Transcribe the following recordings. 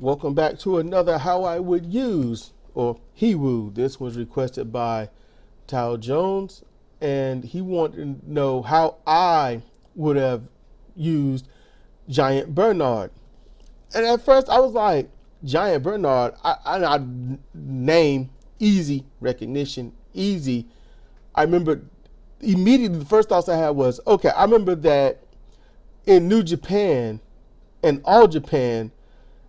Welcome back to another How I Would Use, or HIWU. This was requested by Tal Jones, and he wanted to know how I would have used Giant Bernard. And at first I was like, Giant Bernard, I name, easy, recognition, easy. I remember immediately the first thoughts I had was, okay, I remember that in New Japan and All Japan,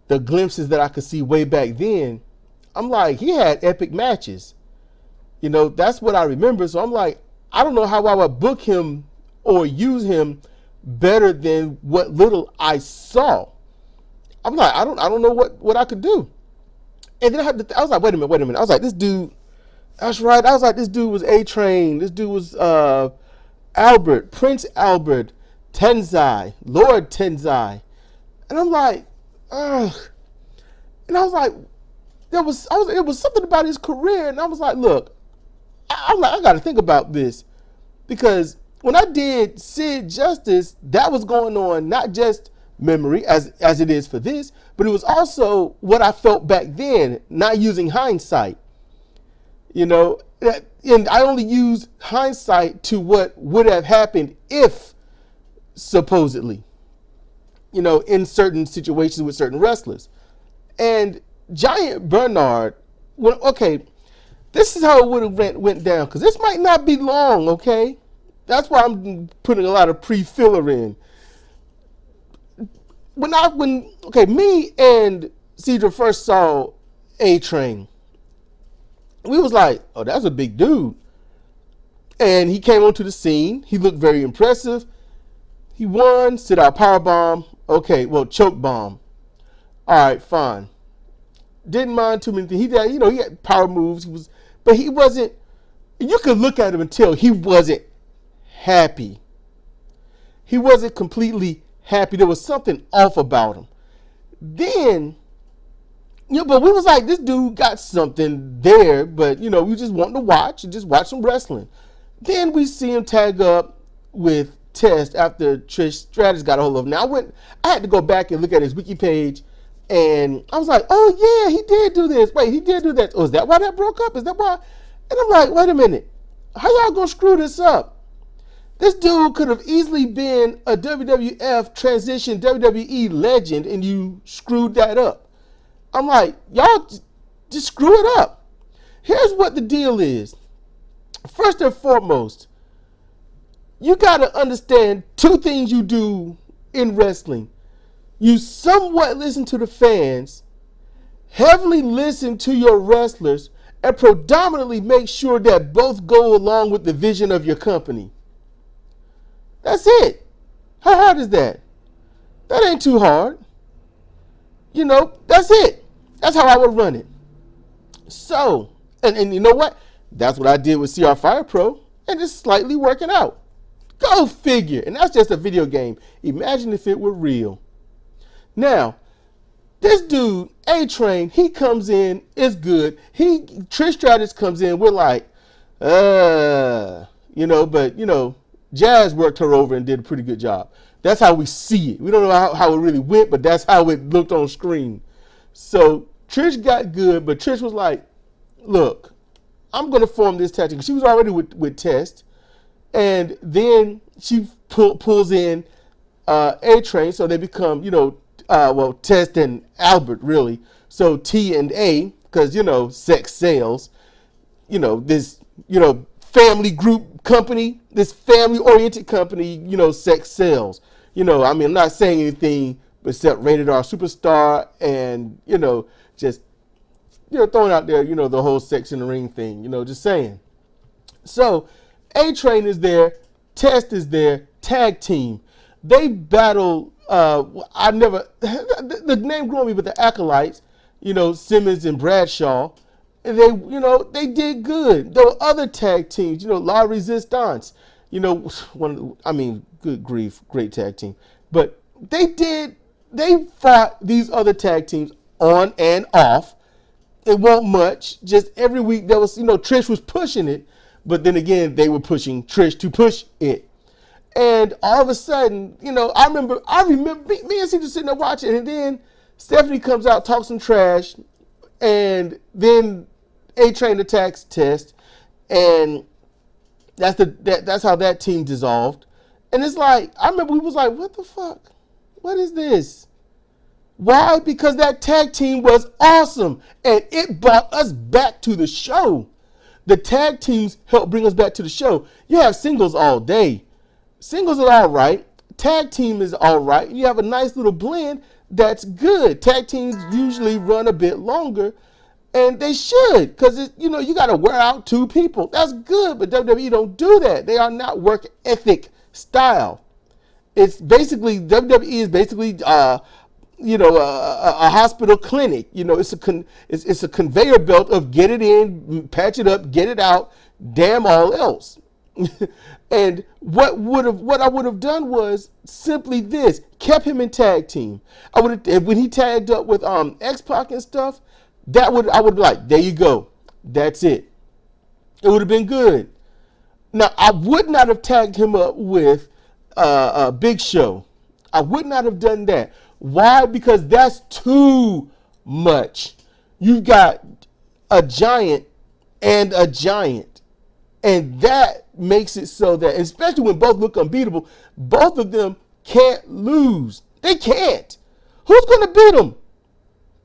the glimpses that I could see way back then, I'm like, he had epic matches. You know, that's what I remember. So I'm like, I don't know how I would book him or use him better than what little I saw. I'm like, I don't know what I could do. And then I was like, wait a minute. I was like, this dude, that's right. I was like, this dude was A-Train. This dude was Albert, Prince Albert, Tenzai, Lord Tenzai. And I'm like, ugh. And I was like, it was something about his career. And I was like, look, I got to think about this, because when I did Sid Justice, that was going on, not just memory as it is for this, but it was also what I felt back then, not using hindsight. You know, and I only used hindsight to what would have happened if, supposedly, you know, in certain situations with certain wrestlers. And Giant Bernard, well, okay, this is how it would have went down, because this might not be long, okay? That's why I'm putting a lot of pre-filler in. Me and Cedra first saw A-Train, we was like, oh, that's a big dude. And he came onto the scene. He looked very impressive. He won, sit out powerbomb. Okay, well, choke bomb. All right, fine. Didn't mind too many things. He had power moves. But he wasn't, you could look at him and tell he wasn't happy. He wasn't completely happy. There was something off about him. Then, but we was like, this dude got something there, but, we just wanted to watch and just watch some wrestling. Then we see him tag up with Test after Trish Stratus got a hold of him. Now, I had to go back and look at his wiki page, and I was like, oh, yeah, he did do this. Wait, he did do that. Oh, is that why that broke up? Is that why? And I'm like, wait a minute. How y'all gonna screw this up? This dude could have easily been a WWF transition WWE legend, and you screwed that up. I'm like, y'all just screw it up. Here's what the deal is. First and foremost, you got to understand two things you do in wrestling. You somewhat listen to the fans, heavily listen to your wrestlers, and predominantly make sure that both go along with the vision of your company. That's it. How hard is that? That ain't too hard. That's it. That's how I would run it. So, and you know what? That's what I did with CR Fire Pro, and it's slightly working out. Go figure. And that's just a video game. Imagine if it were real. Now, this dude, A-Train, he comes in, it's good. Trish Stratus comes in, we're like, Jazz worked her over and did a pretty good job. That's how we see it. We don't know how it really went, but that's how it looked on screen. So Trish got good, but Trish was like, look, I'm going to form this tag team. She was already with Test. And then she pulls in A-Train, so they become, Test and Albert, really. So T and A, because, sex sells. This, family group company, this family-oriented company, sex sells. I'm not saying anything except Rated R Superstar and, just, throwing out there, the whole sex in the ring thing, just saying. So A-Train is there, Test is there, tag team. They battle, the name grew on me, but the Acolytes, Simmons and Bradshaw. And they did good. There were other tag teams, La Resistance, good grief, great tag team. But they fought these other tag teams on and off. It wasn't much. Just every week there was, Trish was pushing it, but then again, they were pushing Trish to push it. And all of a sudden, I remember me and Cedar sitting there watching, and then Stephanie comes out, talks some trash, and then A-Train attacks Test, and that's how that team dissolved. And it's like, I remember we was like, what the fuck? What is this? Why? Because that tag team was awesome, and it brought us back to the show. The tag teams help bring us back to the show. You have singles all day. Singles are all right. Tag team is all right. You have a nice little blend that's good. Tag teams usually run a bit longer, and they should, because you got to wear out two people. That's good, but WWE don't do that. They are not work ethic style. It's basically, WWE is basically a hospital clinic. It's a conveyor belt of get it in, patch it up, get it out, damn all else. And what I would have done was simply this: kept him in tag team. I would have, when he tagged up with X-Pac and stuff, I would be like, there you go, that's it. It would have been good. Now I would not have tagged him up with Big Show. I would not have done that. Why? Because that's too much. You've got a giant and a giant. And that makes it so that, especially when both look unbeatable, both of them can't lose. They can't. Who's going to beat them?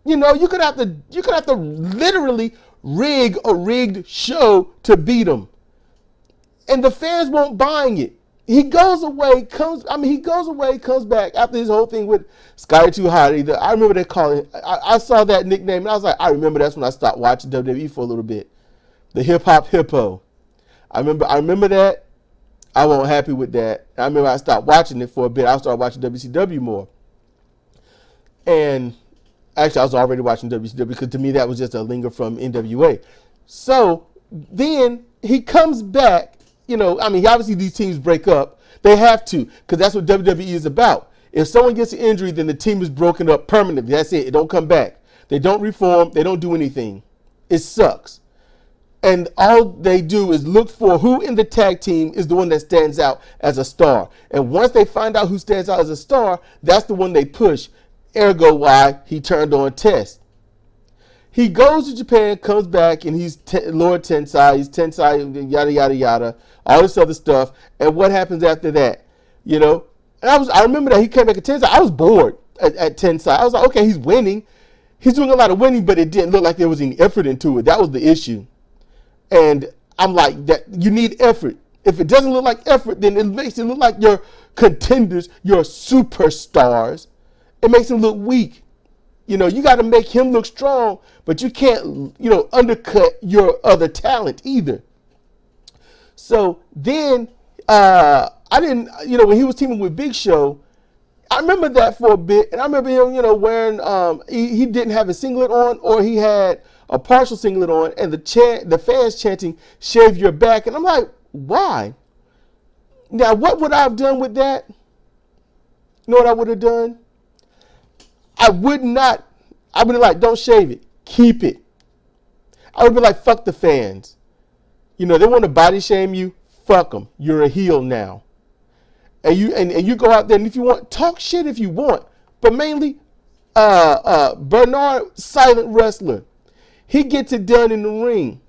You could have to literally rig a rigged show to beat them. And the fans won't buying it. He goes away, comes back after his whole thing with Scotty Too Hot. I remember they called it. I saw that nickname and I was like, I remember that's when I stopped watching WWE for a little bit. The Hip Hop Hippo. I remember that. I wasn't happy with that. I remember I stopped watching it for a bit. I started watching WCW more. And actually, I was already watching WCW because to me that was just a linger from NWA. So then he comes back. Obviously these teams break up. They have to, because that's what WWE is about. If someone gets an injury, then the team is broken up permanently. That's it. It don't come back. They don't reform. They don't do anything. It sucks. And all they do is look for who in the tag team is the one that stands out as a star. And once they find out who stands out as a star, that's the one they push. Ergo why he turned on Test. He goes to Japan, comes back, and he's Lord Tensai. He's Tensai, yada, yada, yada, all this other stuff. And what happens after that? And I remember that he came back at Tensai. I was bored at Tensai. I was like, okay, he's winning. He's doing a lot of winning, but it didn't look like there was any effort into it. That was the issue. And I'm like, that you need effort. If it doesn't look like effort, then it makes it look like your contenders, your superstars. It makes them look weak. You got to make him look strong, but you can't, undercut your other talent either. So then, I didn't, when he was teaming with Big Show, I remember that for a bit, and I remember him, wearing, he didn't have a singlet on, or he had a partial singlet on, and the fans chanting, "Shave your back," and I'm like, why? Now, what would I have done with that? You know what I would have done? I would have been like, don't shave it, keep it. I would be like, fuck the fans. They want to body shame you, fuck them. You're a heel now. And you go out there, and if you want, talk shit if you want. But mainly, Bernard, silent wrestler. He gets it done in the ring.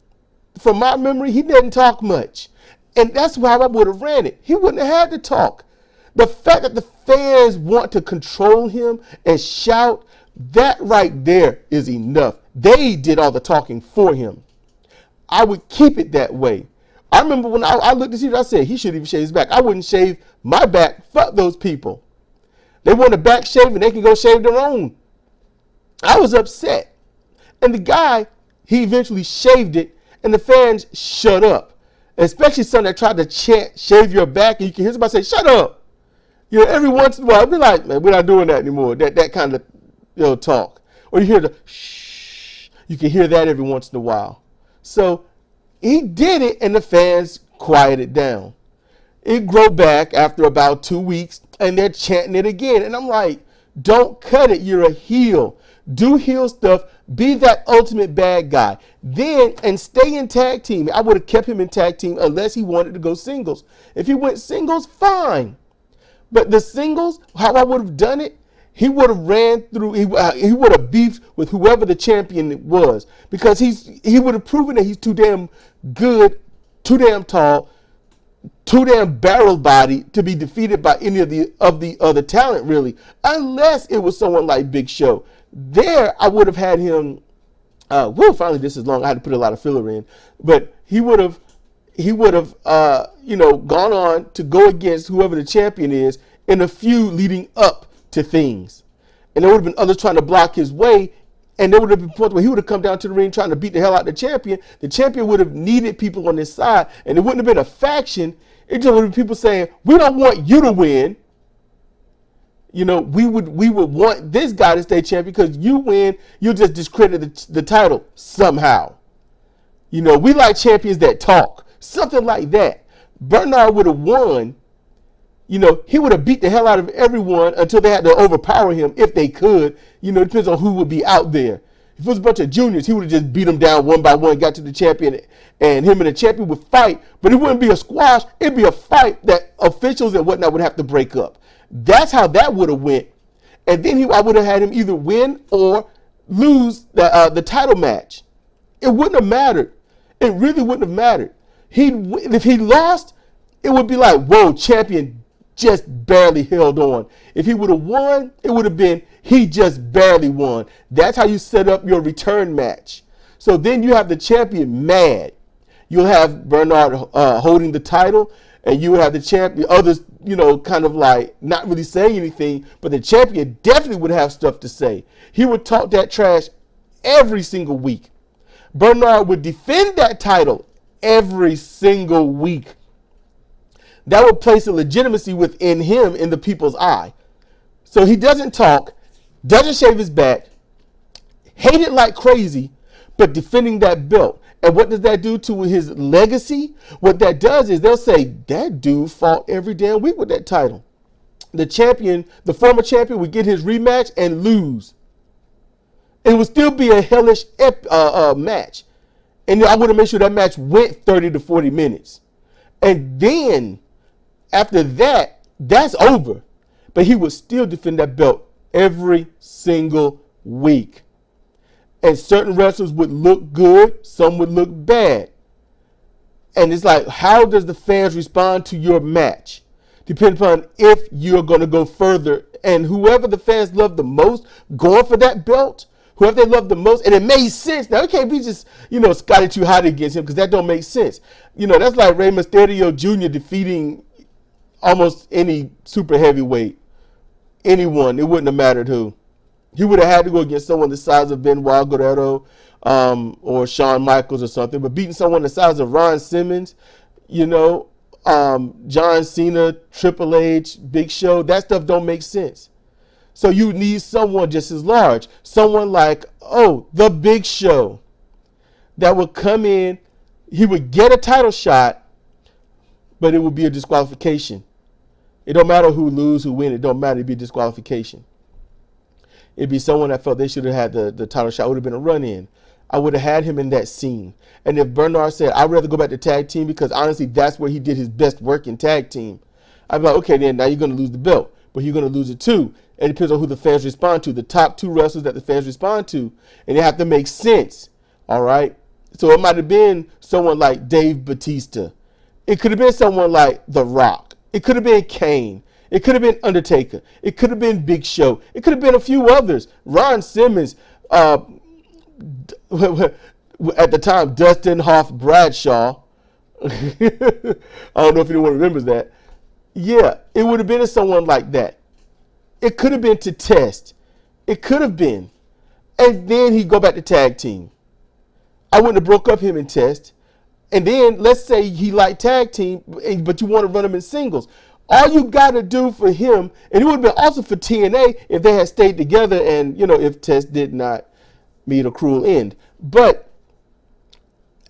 From my memory, he didn't talk much. And that's why I would have ran it. He wouldn't have had to talk. The fact that the fans want to control him and shout, that right there is enough. They did all the talking for him. I would keep it that way. I remember when I looked to see it, I said, he shouldn't even shave his back. I wouldn't shave my back. Fuck those people. They want a back shave and they can go shave their own. I was upset. And the guy, he eventually shaved it, and the fans shut up. Especially some that tried to chant, shave your back, and you can hear somebody say, shut up. Every once in a while, I'll be like, man, we're not doing that anymore. That kind of, talk. Or you hear the shh. You can hear that every once in a while. So he did it, and the fans quieted down. It grew back after about 2 weeks, and they're chanting it again. And I'm like, don't cut it. You're a heel. Do heel stuff. Be that ultimate bad guy. Then, and stay in tag team. I would have kept him in tag team unless he wanted to go singles. If he went singles, fine. But the singles, how I would have done it, he would have ran through, he would have beefed with whoever the champion was, because he would have proven that he's too damn good, too damn tall, too damn barrel body to be defeated by any of the other talent, really, unless it was someone like Big Show. There, I would have had him. Finally, this is long. I had to put a lot of filler in, but he would have, gone on to go against whoever the champion is in a feud leading up to things, and there would have been others trying to block his way. And there would have been points where he would have come down to the ring trying to beat the hell out of the champion. The champion would have needed people on his side, and it wouldn't have been a faction. It just would have been people saying, "We don't want you to win. We would want this guy to stay champion, because you win, you'll just discredit the title somehow. We like champions that talk." Something like that. Bernard would have won. He would have beat the hell out of everyone until they had to overpower him, if they could. It depends on who would be out there. If it was a bunch of juniors, he would have just beat them down one by one, got to the champion, and him and the champion would fight. But it wouldn't be a squash. It'd be a fight that officials and whatnot would have to break up. That's how that would have went. And then I would have had him either win or lose the title match. It wouldn't have mattered. It really wouldn't have mattered. If he lost, it would be like, whoa, champion just barely held on. If he would have won, it would have been, he just barely won. That's how you set up your return match. So then you have the champion mad. You'll have Bernard holding the title, and you will have the champion, others, kind of like not really saying anything, but the champion definitely would have stuff to say. He would talk that trash every single week. Bernard would defend that title every single week. That would place a legitimacy within him in the people's eye. So he doesn't talk, doesn't shave his back, hate it like crazy, but defending that belt. And what does that do to his legacy? What that does is they'll say, that dude fought every damn week with that title. The champion, the former champion, would get his rematch and lose. It would still be a hellish match. And I want to make sure that match went 30 to 40 minutes. And then, after that, that's over. But he would still defend that belt every single week. And certain wrestlers would look good, some would look bad. And it's like, how does the fans respond to your match? Depending upon if you're going to go further. And whoever the fans love the most, going for that belt, whoever they love the most, and it made sense. Now, it can't be just, Scotty too hot against him, because that don't make sense. That's like Rey Mysterio Jr. defeating almost any super heavyweight. Anyone. It wouldn't have mattered who. He would have had to go against someone the size of Benoit Guerrero or Shawn Michaels or something, but beating someone the size of Ron Simmons, John Cena, Triple H, Big Show, that stuff don't make sense. So you need someone just as large. Someone like, the Big Show, that would come in. He would get a title shot, but it would be a disqualification. It don't matter who lose, who win. It don't matter. It'd be a disqualification. It'd be someone that felt they should have had the title shot. It would have been a run-in. I would have had him in that scene. And if Bernard said, I'd rather go back to tag team, because honestly, that's where he did his best work in tag team, I'd be like, okay, then now you're going to lose the belt. But you're going to lose it too. It depends on who the fans respond to. The top two wrestlers that the fans respond to. And they have to make sense. All right? So it might have been someone like Dave Bautista. It could have been someone like The Rock. It could have been Kane. It could have been Undertaker. It could have been Big Show. It could have been a few others. Ron Simmons. At the time, Dustin Hoff Bradshaw. I don't know if anyone remembers that. Yeah, it would have been someone like that. It could have been to test. It could have been. And then he'd go back to tag team. I wouldn't have broke up him in test. And then let's say he liked tag team, but you want to run him in singles. All you got to do for him, and it would have been also for TNA if they had stayed together and, if Test did not meet a cruel end. But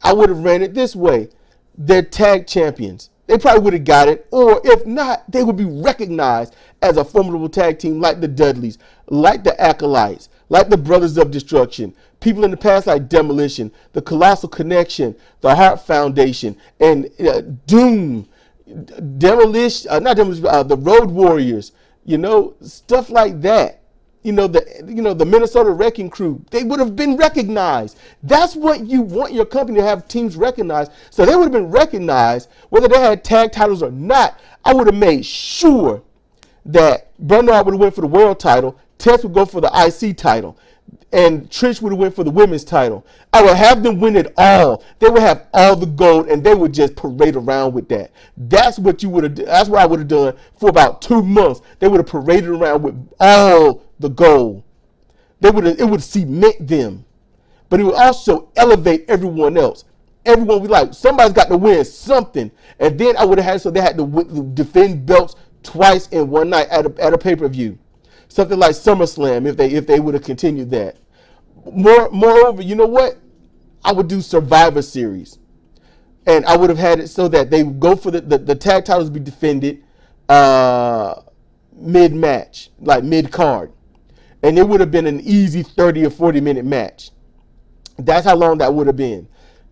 I would have ran it this way. They're tag champions. They probably would have got it. Or if not, they would be recognized as a formidable tag team like the Dudleys, like the Acolytes, like the Brothers of Destruction. People in the past like Demolition, the Colossal Connection, the Hart Foundation, and Doom, Demolition, not Demolition, the Road Warriors, stuff like that. the Minnesota Wrecking Crew, they would have been recognized. That's what you want your company to have teams recognized. So they would have been recognized whether they had tag titles or not. I would have made sure that Bernard would have went for the world title, Tess would go for the IC title, and Trish would have went for the women's title. I would have them win it all. They would have all the gold, and they would just parade around with that. That's what you would have. That's what I would have done for about 2 months. They would have paraded around with all the gold. It would cement them, but it would also elevate everyone else. Everyone would be like, somebody's got to win something, and then I would have had so they had to defend belts twice in one night at a pay-per-view. Something like SummerSlam if they would have continued that. Moreover, you know what? I would do Survivor Series. And I would have had it so that they would go for the tag titles be defended mid-match, like mid-card. And it would have been an easy 30 or 40-minute match. That's how long that would have been.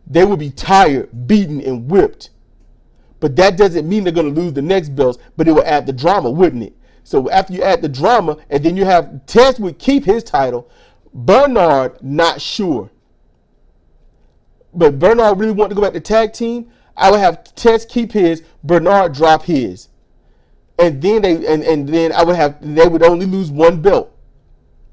They would be tired, beaten, and whipped. But that doesn't mean they're going to lose the next belts, but it will add the drama, wouldn't it? So after you add the drama, and then you have Tess would keep his title. Bernard, not sure. But Bernard really wanted to go back to tag team. I would have Tess keep his, Bernard drop his. And then they would only lose one belt.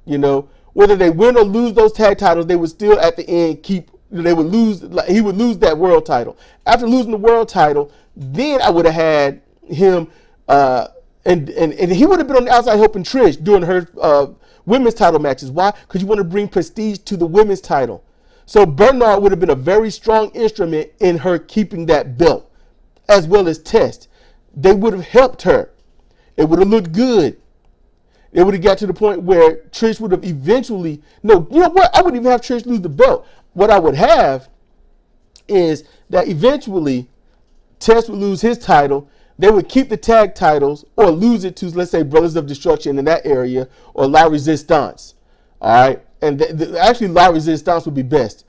Whether they win or lose those tag titles, they would still at the end he would lose that world title. After losing the world title, then I would have had him and he would have been on the outside helping Trish during her women's title matches. Why? Because you want to bring prestige to the women's title. So Bernard would have been a very strong instrument in her keeping that belt, as well as Test. They would have helped her. It would have looked good. It would have got to the point where Trish would have eventually, no, you know what? I wouldn't even have Trish lose the belt. What I would have is that eventually Test would lose his title. They would keep the tag titles or lose it to, let's say, Brothers of Destruction in that area or La Resistance. All right. And actually, La Resistance would be best.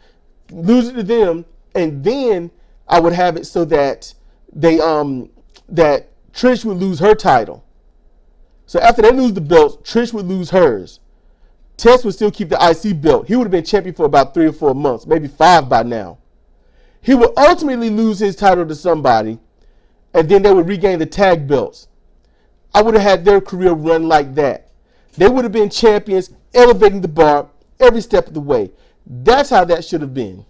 Lose it to them. And then I would have it so that that Trish would lose her title. So after they lose the belts, Trish would lose hers. Tess would still keep the IC belt. He would have been champion for about 3 or 4 months, maybe 5 by now. He would ultimately lose his title to somebody, and then they would regain the tag belts. I would have had their career run like that. They would have been champions, elevating the bar every step of the way. That's how that should have been.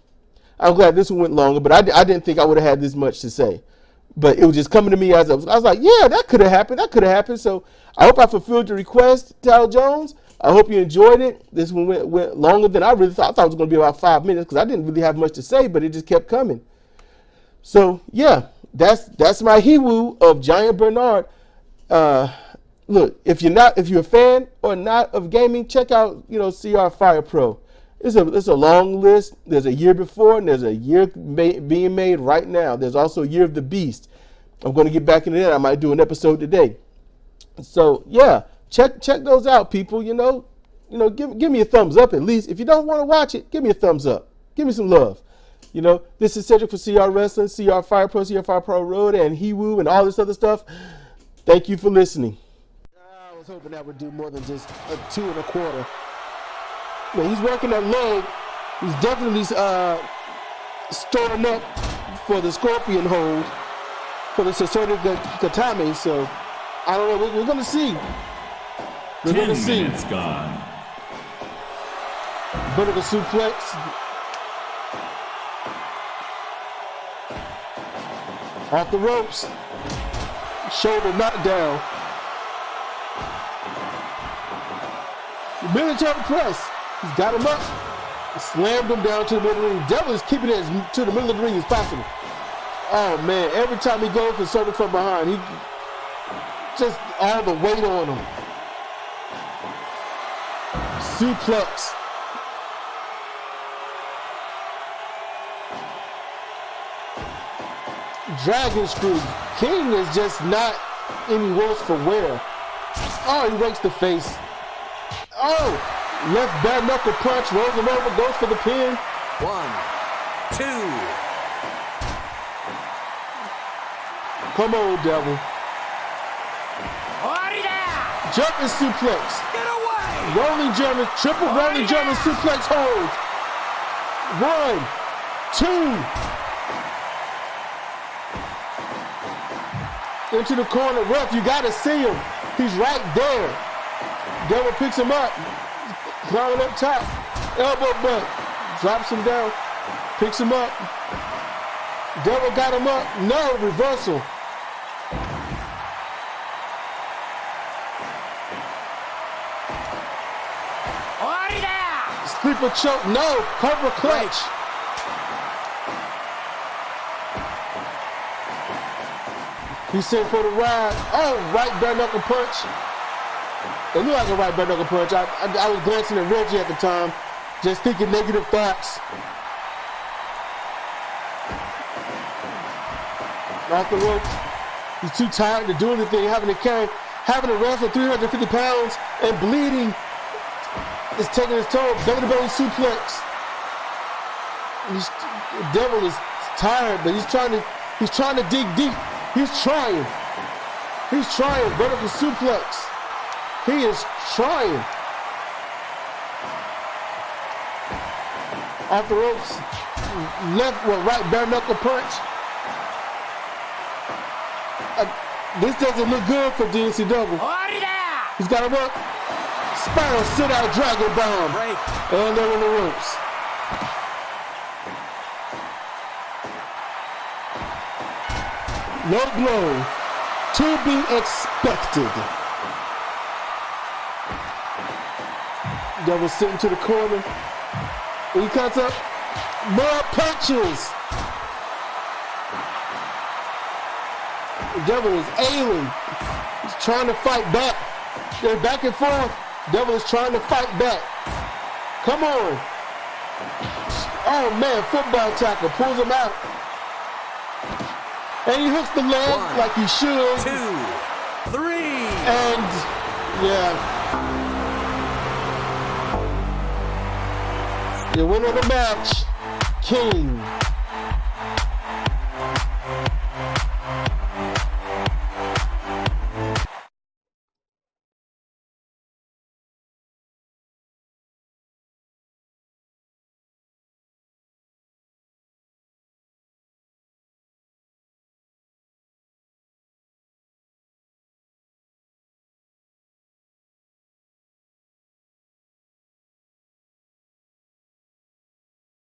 I'm glad this one went longer, but I didn't think I would have had this much to say. But it was just coming to me as I was like, yeah, that could have happened. That could have happened. So I hope I fulfilled your request, Tal Jones. I hope you enjoyed it. This one went longer than I really thought. I thought it was going to be about 5 minutes because I didn't really have much to say, but it just kept coming. So, yeah, that's my HIWU of Giant Bernard. Look, if you're a fan or not of gaming, check out, CR Fire Pro. It's a long list. There's a year before, and there's a year being made right now. There's also a Year of the Beast. I'm going to get back into that. I might do an episode today. So yeah, check those out, people. Give me a thumbs up at least. If you don't want to watch it, give me a thumbs up. Give me some love. This is Cedric for CR Wrestling, CR Fire Pro Road, and HIWU, and all this other stuff. Thank you for listening. I was hoping that would do more than just a 2 1/4. He's working that leg. He's definitely storing up for the scorpion hold for the Sasori Katame. So I don't know. We're going to see. We're going to see. 10 minutes gone. Vertical suplex. Off the ropes. Shoulder knockdown. Military press. He's got him up. He slammed him down to the middle of the ring. Devil is keeping it to the middle of the ring as possible. Oh man, every time he goes for something from behind, he just all the weight on him. Suplex. Dragon screw. King is just not any worse for wear. Oh, he rakes the face. Oh! Left bare knuckle punch, rolls him over, goes for the pin. 1, 2. Come on, Devil. Orida! Jumping suplex. Get away! Rolling German, triple rolling German suplex hold. 1, 2. Into the corner, ref, you gotta see him. He's right there. Devil picks him up. Climbing up top. Elbow butt. Drops him down. Picks him up. Devil got him up. No, reversal. Sleeper choke. No, cover clutch. He sent for the ride. Oh, right bare knuckle punch. It looked like a right bare knuckle punch. I was glancing at Reggie at the time, just thinking negative thoughts. Off the ropes. He's too tired to do anything, having to wrestle 350 pounds and bleeding is taking his toll. Belly suplex. Devil is tired, but he's trying to dig deep. He's trying. Vertical suplex. He is trying. Off the ropes. Right bare knuckle punch. This doesn't look good for DNCW. He's got him up. Spiral sit out dragon bomb. Break. And they're on the ropes. Low blow. To be expected. Devil sitting to the corner. When he comes up, more punches. The Devil is ailing. He's trying to fight back. They're back and forth. Devil is trying to fight back. Come on. Oh man, football tackle. Pulls him out. And he hooks the leg 1, like he should. 2, 3. And yeah. The winner of the match, King